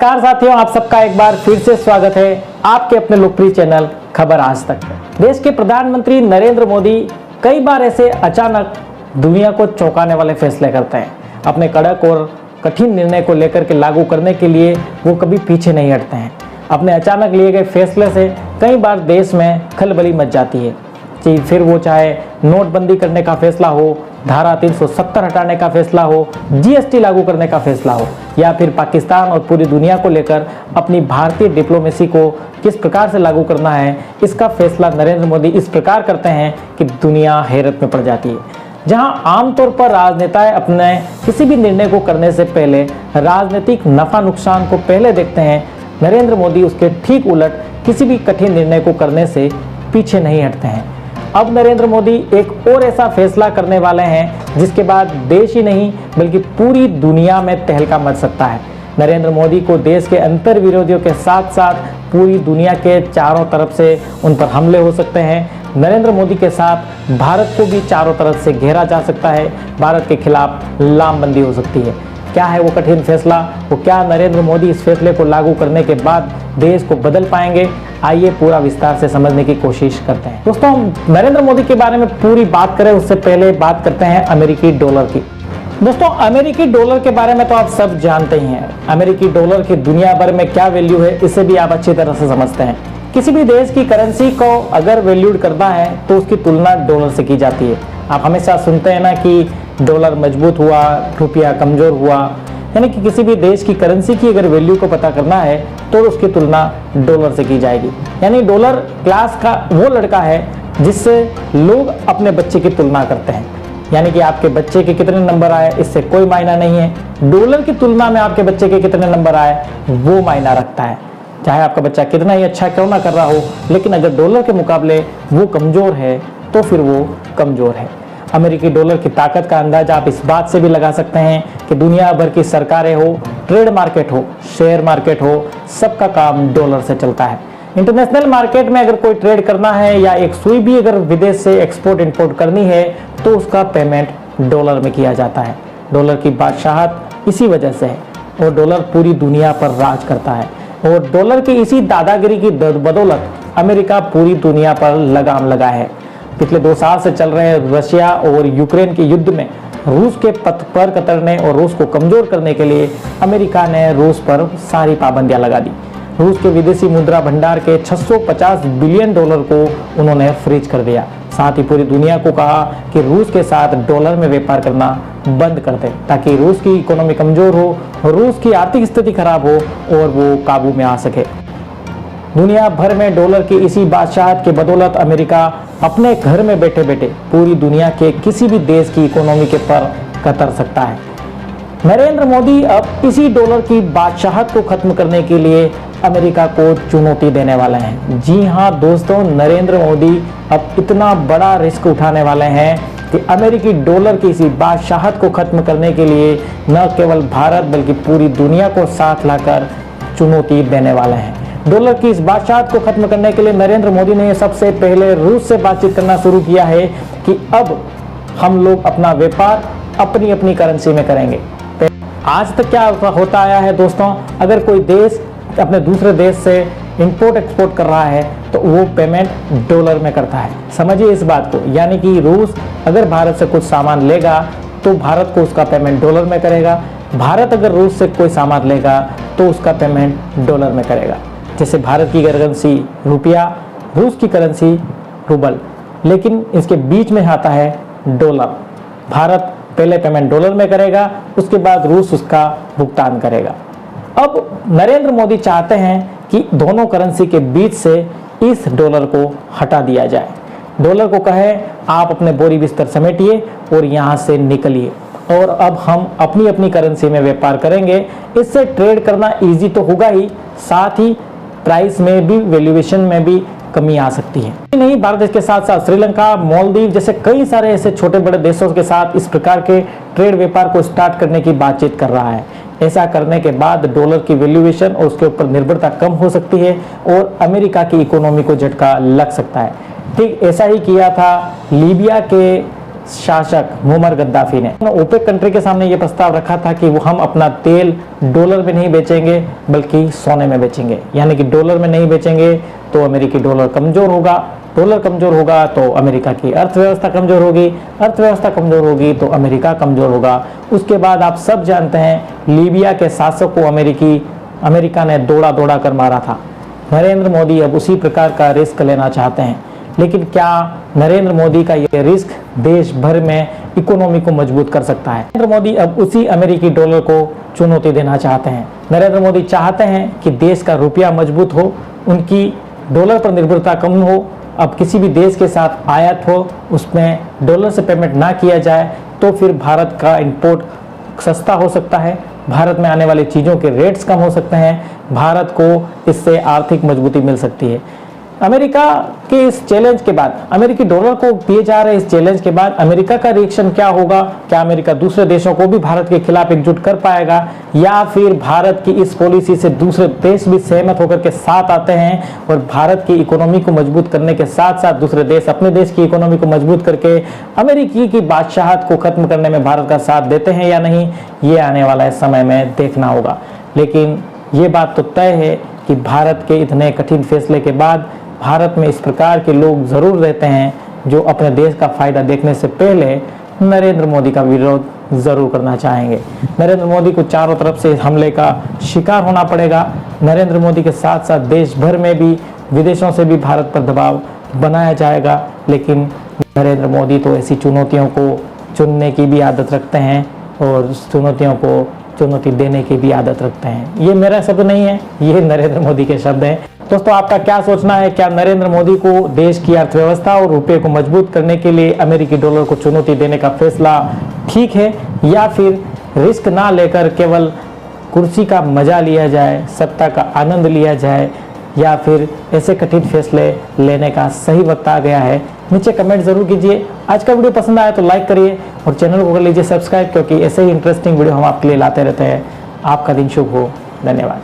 नमस्कार साथियों, आप सबका एक बार फिर से स्वागत है आपके अपने लोकप्रिय चैनल खबर आज तक। देश के प्रधानमंत्री नरेंद्र मोदी कई बार ऐसे अचानक दुनिया को चौंकाने वाले फैसले करते हैं। अपने कड़क और कठिन निर्णय को लेकर के लागू करने के लिए वो कभी पीछे नहीं हटते हैं। अपने अचानक लिए गए फैसले से कई बार देश में खलबली मच जाती है। फिर वो चाहे नोटबंदी करने का फैसला हो, धारा 370 हटाने का फैसला हो, जीएसटी लागू करने का फैसला हो, या फिर पाकिस्तान और पूरी दुनिया को लेकर अपनी भारतीय डिप्लोमेसी को किस प्रकार से लागू करना है, इसका फैसला नरेंद्र मोदी इस प्रकार करते हैं कि दुनिया हैरत में पड़ जाती है। जहां आमतौर पर राजनेता अपने किसी भी निर्णय को करने से पहले राजनीतिक नफा नुकसान को पहले देखते हैं, नरेंद्र मोदी उसके ठीक उलट किसी भी कठिन निर्णय को करने से पीछे नहीं हटते हैं। अब नरेंद्र मोदी एक और ऐसा फैसला करने वाले हैं जिसके बाद देश ही नहीं बल्कि पूरी दुनिया में तहलका मच सकता है। नरेंद्र मोदी को देश के अंतर विरोधियों के साथ साथ पूरी दुनिया के चारों तरफ से उन पर हमले हो सकते हैं। नरेंद्र मोदी के साथ भारत को भी चारों तरफ से घेरा जा सकता है। भारत के खिलाफ लामबंदी हो सकती है। क्या है वो कठिन फैसला? वो क्या नरेंद्र मोदी इस फैसले को लागू करने के बाद देश को बदल पाएंगे? आइए पूरा विस्तार से समझने की कोशिश करते हैं। दोस्तों, नरेंद्र मोदी के बारे में पूरी बात करें उससे पहले बात करते हैं अमेरिकी डॉलर की। दोस्तों, अमेरिकी डॉलर के बारे में तो आप सब जानते ही हैं। अमेरिकी डॉलर की दुनिया भर में क्या वैल्यू है, इसे भी आप अच्छी तरह से समझते हैं। किसी भी देश की करेंसी को अगर वैल्यूड करना है तो उसकी तुलना डॉलर से की जाती है। आप हमेशा सुनते हैं ना कि डॉलर मजबूत हुआ, रुपया कमजोर हुआ, यानी कि किसी भी देश की करेंसी की अगर वैल्यू को पता करना है तो उसकी तुलना डॉलर से की जाएगी। यानी डॉलर क्लास का वो लड़का है जिससे लोग अपने बच्चे की तुलना करते हैं। यानी कि आपके बच्चे के कितने नंबर आए इससे कोई मायना नहीं है, डॉलर की तुलना में आपके बच्चे के कितने नंबर आए वो मायना रखता है। चाहे आपका बच्चा कितना ही अच्छा क्यों ना कर रहा हो, लेकिन अगर डॉलर के मुकाबले वो कमजोर है तो फिर वो कमजोर है। अमेरिकी डॉलर की ताकत का अंदाजा आप इस बात से भी लगा सकते हैं कि दुनिया भर की सरकारें हो, ट्रेड मार्केट हो, शेयर मार्केट हो, सबका काम डॉलर से चलता है। इंटरनेशनल मार्केट में अगर कोई ट्रेड करना है या एक सुई भी अगर विदेश से एक्सपोर्ट इंपोर्ट करनी है तो उसका पेमेंट डॉलर में किया जाता है। डॉलर की बादशाहत इसी वजह से है और डॉलर पूरी दुनिया पर राज करता है। और डॉलर की इसी दादागिरी की बदौलत अमेरिका पूरी दुनिया पर लगाम लगा है। पिछले 2 साल से चल रहे रशिया और यूक्रेन के युद्ध में रूस के पथ पर कतरने और रूस को कमजोर करने के लिए अमेरिका ने रूस पर सारी पाबंदियां लगा दी। रूस के विदेशी मुद्रा भंडार के 650 बिलियन डॉलर को उन्होंने फ्रीज कर दिया। साथ ही पूरी दुनिया को कहा कि रूस के साथ डॉलर में व्यापार करना बंद कर दे ताकि रूस की इकोनॉमी कमजोर हो, रूस की आर्थिक स्थिति खराब हो और वो काबू में आ सके। दुनिया भर में डॉलर की इसी बादशाहत के बदौलत अमेरिका अपने घर में बैठे बैठे पूरी दुनिया के किसी भी देश की इकोनॉमी के पर कतर सकता है। नरेंद्र मोदी अब इसी डॉलर की बादशाहत को खत्म करने के लिए अमेरिका को चुनौती देने वाले हैं। जी हाँ दोस्तों, नरेंद्र मोदी अब इतना बड़ा रिस्क उठाने वाले हैं कि अमेरिकी डॉलर की इसी बादशाहत को खत्म करने के लिए न केवल भारत बल्कि पूरी दुनिया को साथ लाकर चुनौती देने वाले हैं। डॉलर की इस बादशाहत को खत्म करने के लिए नरेंद्र मोदी ने सबसे पहले रूस से बातचीत करना शुरू किया है कि अब हम लोग अपना व्यापार अपनी अपनी करेंसी में करेंगे। आज तक क्या होता आया है दोस्तों, अगर कोई देश अपने दूसरे देश से इंपोर्ट एक्सपोर्ट कर रहा है तो वो पेमेंट डॉलर में करता है। समझिए इस बात को, यानी कि रूस अगर भारत से कुछ सामान लेगा तो भारत को उसका पेमेंट डॉलर में करेगा। भारत अगर रूस से कोई सामान लेगा तो उसका पेमेंट डॉलर में करेगा। जैसे भारत की करेंसी रुपया, रूस की करेंसी रूबल, लेकिन इसके बीच में आता है डॉलर। भारत पहले पेमेंट डॉलर में करेगा, उसके बाद रूस उसका भुगतान करेगा। अब नरेंद्र मोदी चाहते हैं कि दोनों करेंसी के बीच से इस डॉलर को हटा दिया जाए। डॉलर को कहे आप अपने बोरी बिस्तर समेटिए और यहाँ से निकलिए और अब हम अपनी अपनी करेंसी में व्यापार करेंगे। इससे ट्रेड करना इजी तो होगा ही, साथ ही प्राइस में भी, वैल्यूएशन में भी कमी आ सकती है। नहीं, भारत देश के साथ साथ श्रीलंका, मालदीव जैसे कई सारे ऐसे छोटे बड़े देशों के साथ इस प्रकार के ट्रेड व्यापार को स्टार्ट करने की बातचीत कर रहा है। ऐसा करने के बाद डॉलर की वैल्यूएशन और उसके ऊपर निर्भरता कम हो सकती है और अमेरिका की इकोनॉमी को झटका लग सकता है। ठीक ऐसा ही किया था लीबिया के शासक मुअम्मर गद्दाफी ने ओपेक कंट्री के सामने ये प्रस्ताव रखा था कि वो हम अपना तेल डॉलर में नहीं बेचेंगे बल्कि सोने में बेचेंगे, यानी कि डॉलर में नहीं बेचेंगे तो अमेरिकी डॉलर कमजोर होगा, डॉलर कमजोर होगा तो अमेरिका की अर्थव्यवस्था कमजोर होगी, अर्थव्यवस्था कमजोर होगी तो अमेरिका कमजोर होगा। उसके बाद आप सब जानते हैं लीबिया के शासक को अमेरिका ने दौड़ा दौड़ा कर मारा था। नरेंद्र मोदी अब उसी प्रकार का रिस्क लेना चाहते हैं, लेकिन क्या नरेंद्र मोदी का ये रिस्क देश भर में इकोनॉमी को मजबूत कर सकता है? नरेंद्र मोदी अब उसी अमेरिकी डॉलर को चुनौती देना चाहते हैं। नरेंद्र मोदी चाहते हैं कि देश का रुपया मजबूत हो, उनकी डॉलर पर निर्भरता कम हो, अब किसी भी देश के साथ आयात हो उसमें डॉलर से पेमेंट ना किया जाए तो फिर भारत का इंपोर्ट सस्ता हो सकता है, भारत में आने वाली चीज़ों के रेट्स कम हो सकते हैं, भारत को इससे आर्थिक मजबूती मिल सकती है। अमेरिका के इस चैलेंज के बाद, अमेरिकी डॉलर को दिए जा रहे इस चैलेंज के बाद अमेरिका का रिएक्शन क्या होगा? क्या अमेरिका दूसरे देशों को भी भारत के खिलाफ एकजुट कर पाएगा, या फिर भारत की इस पॉलिसी से दूसरे देश भी सहमत होकर के साथ आते हैं और भारत की इकोनॉमी को मजबूत करने के साथ साथ दूसरे देश अपने देश की इकोनॉमी को मजबूत करके अमेरिकी की बादशाहत को खत्म करने में भारत का साथ देते हैं या नहीं, ये आने वाला समय में देखना होगा। लेकिन ये बात तो तय है कि भारत के इतने कठिन फैसले के बाद भारत में इस प्रकार के लोग जरूर रहते हैं जो अपने देश का फायदा देखने से पहले नरेंद्र मोदी का विरोध जरूर करना चाहेंगे। नरेंद्र मोदी को चारों तरफ से हमले का शिकार होना पड़ेगा। नरेंद्र मोदी के साथ साथ देश भर में भी, विदेशों से भी भारत पर दबाव बनाया जाएगा, लेकिन नरेंद्र मोदी तो ऐसी चुनौतियों को चुनने की भी आदत रखते हैं और चुनौतियों को चुनौती देने की भी आदत रखते हैं। ये मेरा शब्द नहीं है, ये नरेंद्र मोदी के शब्द हैं। दोस्तों, आपका क्या सोचना है? क्या नरेंद्र मोदी को देश की अर्थव्यवस्था और रुपये को मजबूत करने के लिए अमेरिकी डॉलर को चुनौती देने का फैसला ठीक है, या फिर रिस्क ना लेकर केवल कुर्सी का मजा लिया जाए, सत्ता का आनंद लिया जाए, या फिर ऐसे कठिन फैसले लेने का सही वक्त आ गया है? नीचे कमेंट जरूर कीजिए। आज का वीडियो पसंद आया तो लाइक करिए और चैनल को कर लीजिए सब्सक्राइब, क्योंकि ऐसे ही इंटरेस्टिंग वीडियो हम आपके लिए लाते रहते हैं। आपका दिन शुभ हो। धन्यवाद।